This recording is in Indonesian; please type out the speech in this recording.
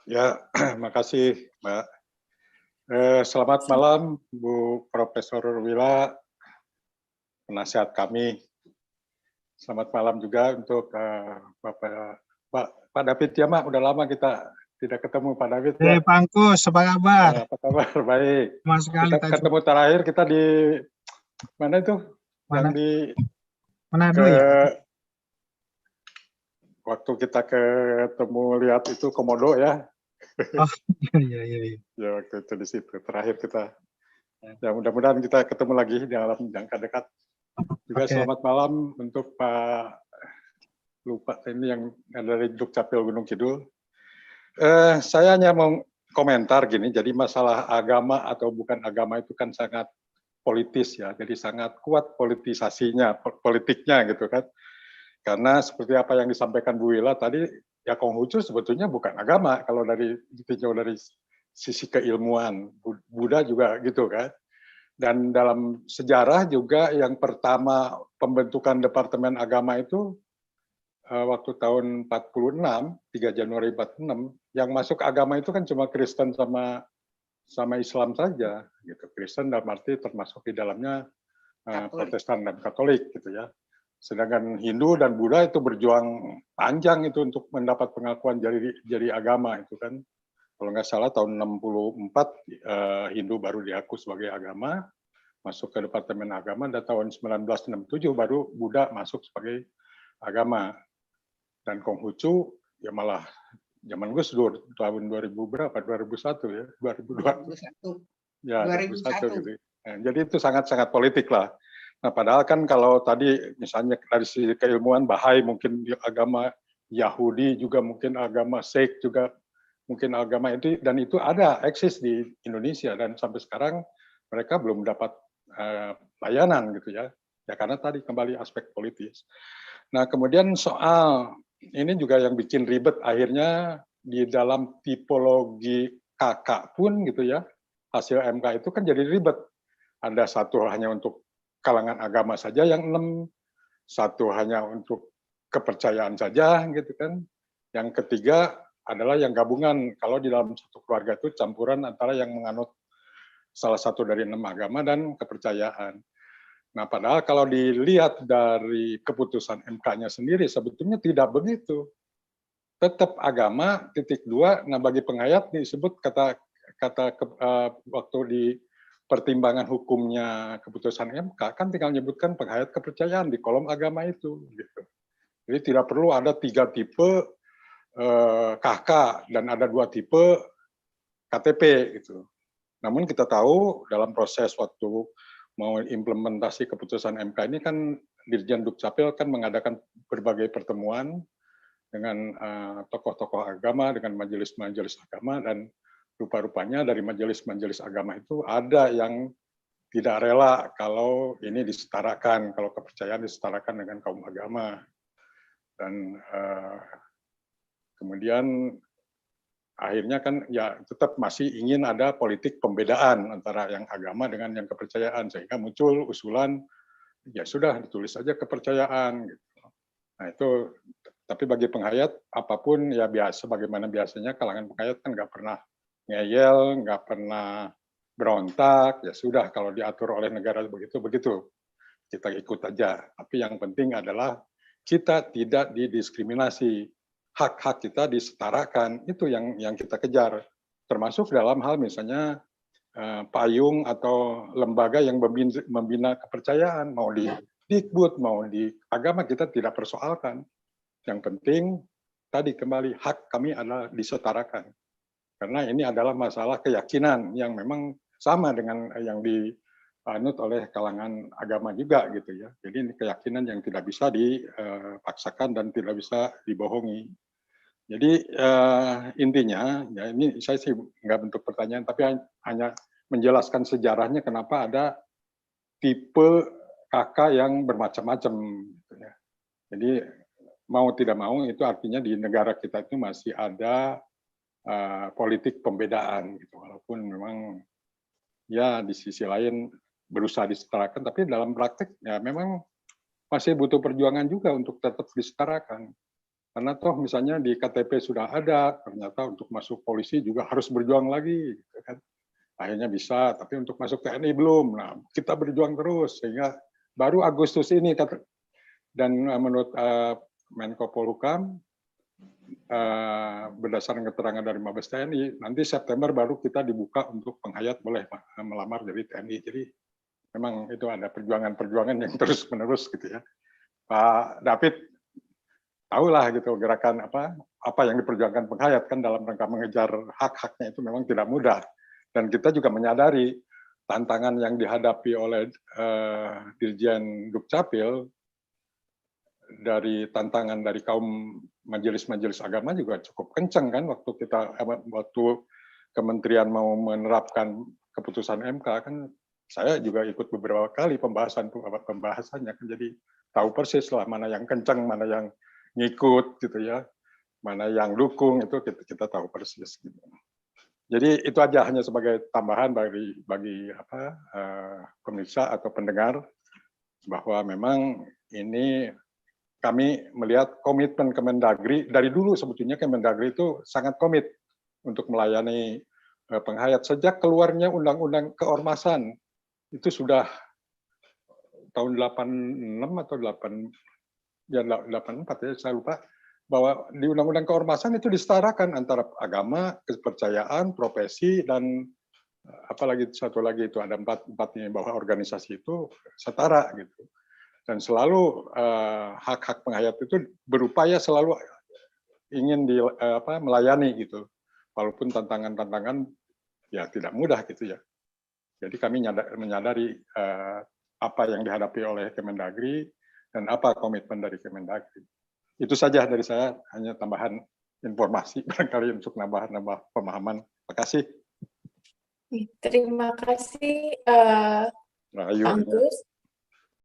Ya, makasih Mbak. Selamat malam Bu Profesor Wila, penasihat kami. Selamat malam juga untuk Pak David ya Mak, udah lama kita tidak ketemu Pak David ya. Pak Angkus, apa kabar? Apa kabar? Baik. Mas sekali Kita tadi. ketemu terakhir kita di mana itu? Yang Mana di Manado ke ya? waktu kita ketemu lihat itu Komodo ya. Oh iya iya iya. Ya waktu itu di situ terakhir kita. Ya mudah-mudahan kita ketemu lagi di dalam jangka dekat. Juga Oke. selamat malam untuk Pak lupa ini yang dari Dukcapil Gunung Kidul. Saya hanya mau komentar gini, jadi masalah agama atau bukan agama itu kan sangat politis ya, jadi sangat kuat politisasinya, politiknya gitu kan. Karena seperti apa yang disampaikan Bu Wila tadi, ya Konghucu sebetulnya bukan agama kalau dari ditinjau dari sisi keilmuan. Buddha juga gitu kan. Dan dalam sejarah juga yang pertama pembentukan Departemen Agama itu waktu tahun 46, 3 Januari 46, yang masuk agama itu kan cuma Kristen sama Islam saja gitu. Kristen dalam arti termasuk di dalamnya Protestan dan Katolik gitu ya. Sedangkan Hindu dan Buddha itu berjuang panjang itu untuk mendapat pengakuan jadi agama itu kan. Kalau nggak salah tahun 64 Hindu baru diaku sebagai agama, masuk ke Departemen Agama, dan tahun 1967 baru Buddha masuk sebagai agama. Dan Konghucu ya malah zaman Gus Dur tahun 2000 berapa? 2001 ya, 2002. Ya, 2001 gitu. Nah, jadi itu sangat-sangat politik lah. Nah, padahal kan kalau tadi misalnya dari sisi keilmuan Bahai mungkin agama Yahudi juga mungkin agama Sikh juga mungkin agama itu, dan itu ada eksis di Indonesia dan sampai sekarang mereka belum dapat layanan gitu ya. Ya karena tadi kembali aspek politis. Nah, kemudian soal ini juga yang bikin ribet akhirnya di dalam tipologi kakak pun gitu ya, hasil MK itu kan jadi ribet. Ada satu hanya untuk kalangan agama saja yang 6, satu hanya untuk kepercayaan saja gitu kan. Yang ketiga adalah yang gabungan, kalau di dalam satu keluarga itu campuran antara yang menganut salah satu dari 6 agama dan kepercayaan. Nah, padahal kalau dilihat dari keputusan MK-nya sendiri sebetulnya tidak begitu. Tetap agama titik dua. Nah, bagi penghayat disebut waktu di pertimbangan hukumnya keputusan MK kan tinggal menyebutkan penghayat kepercayaan di kolom agama itu gitu. Jadi tidak perlu ada 3 tipe KK dan ada 2 tipe KTP gitu. Namun kita tahu dalam proses waktu mau implementasi keputusan MK ini kan Dirjen Dukcapil kan mengadakan berbagai pertemuan dengan tokoh-tokoh agama, dengan majelis-majelis agama, dan rupa-rupanya dari majelis-majelis agama itu ada yang tidak rela kalau ini disetarakan, kalau kepercayaan disetarakan dengan kaum agama. Dan kemudian akhirnya kan ya tetap masih ingin ada politik pembedaan antara yang agama dengan yang kepercayaan, sehingga muncul usulan ya sudah ditulis saja kepercayaan gitu. Nah itu, tapi bagi penghayat apapun ya biasa, bagaimana biasanya kalangan penghayat kan nggak pernah ngeyel, nggak pernah berontak, ya sudah kalau diatur oleh negara begitu kita ikut aja. Tapi yang penting adalah kita tidak didiskriminasi, hak-hak kita disetarakan, itu yang kita kejar. Termasuk dalam hal misalnya payung atau lembaga yang membina kepercayaan, mau di Dikbud, mau di agama, kita tidak persoalkan. Yang penting tadi kembali hak kami adalah disetarakan. Karena ini adalah masalah keyakinan yang memang sama dengan yang dianut oleh kalangan agama juga gitu ya. Jadi ini keyakinan yang tidak bisa dipaksakan dan tidak bisa dibohongi. Jadi intinya ya ini saya sih nggak bentuk pertanyaan tapi hanya menjelaskan sejarahnya kenapa ada tipe kakak yang bermacam-macam gitu ya. Jadi mau tidak mau itu artinya di negara kita itu masih ada politik pembedaan gitu, walaupun memang ya di sisi lain berusaha disetarakan, tapi dalam praktek ya memang masih butuh perjuangan juga untuk tetap disetarakan. Karena toh misalnya di KTP sudah ada, ternyata untuk masuk polisi juga harus berjuang lagi, gitu kan. Akhirnya bisa, tapi untuk masuk TNI belum. Nah, kita berjuang terus sehingga baru Agustus ini dan menurut Menko Polhukam berdasarkan keterangan dari Mabes TNI, nanti September baru kita dibuka untuk penghayat boleh melamar dari TNI. Jadi memang itu ada perjuangan-perjuangan yang terus-menerus gitu ya. Pak David tahulah gitu gerakan apa yang diperjuangkan penghayat kan dalam rangka mengejar hak-haknya itu memang tidak mudah, dan kita juga menyadari tantangan yang dihadapi oleh Dirjen Dukcapil dari tantangan dari kaum majelis-majelis agama juga cukup kencang kan waktu kementerian mau menerapkan keputusan MK kan saya juga ikut beberapa kali pembahasannya kan, jadi tahu persis lah mana yang kencang, mana yang ngikut gitu ya, mana yang dukung, itu kita tahu persis gitu. Jadi itu aja hanya sebagai tambahan bagi pemirsa atau pendengar bahwa memang ini kami melihat komitmen Kemendagri dari dulu. Sebetulnya Kemendagri itu sangat komit untuk melayani penghayat sejak keluarnya Undang-Undang Keormasan. Itu sudah tahun 86 atau 84 ya, saya lupa, bahwa di Undang-Undang Keormasan itu disetarakan antara agama, kepercayaan, profesi, dan apalagi satu lagi itu ada empat ini, bahwa organisasi itu setara gitu. Dan selalu hak-hak penghayat itu berupaya selalu ingin melayani gitu, walaupun tantangan-tantangan ya tidak mudah gitu ya. Jadi kami menyadari apa yang dihadapi oleh Kemendagri dan apa komitmen dari Kemendagri. Itu saja dari saya, hanya tambahan informasi barangkali untuk nambah pemahaman. Terima kasih. Terima kasih Rahayu. Pak Anggus.